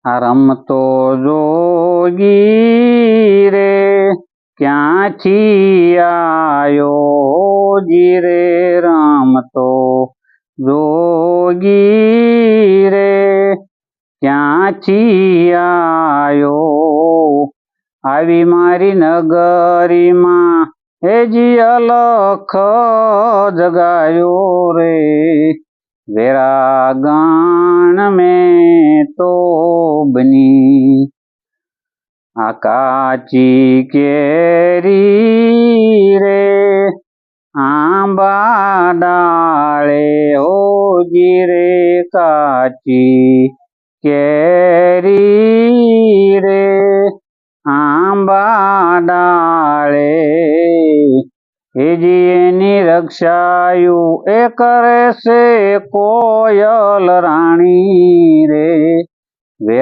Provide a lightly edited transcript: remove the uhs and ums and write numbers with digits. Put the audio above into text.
આ રમતો જોગી રે ક્યાંથી આયો જી રે, રમતો જોગી રે ક્યાંથી આયો, આવી મારી નગરીમાં હેજી અલખ જગાયો રે, વેરા ગણ में तो बनी। आ काची केरी रे आंबा डाले होजी रे, काची केरी रे आंबा डाले, हेजी एनी रक्षायु ए करे से कोयल राणी रे, वेरा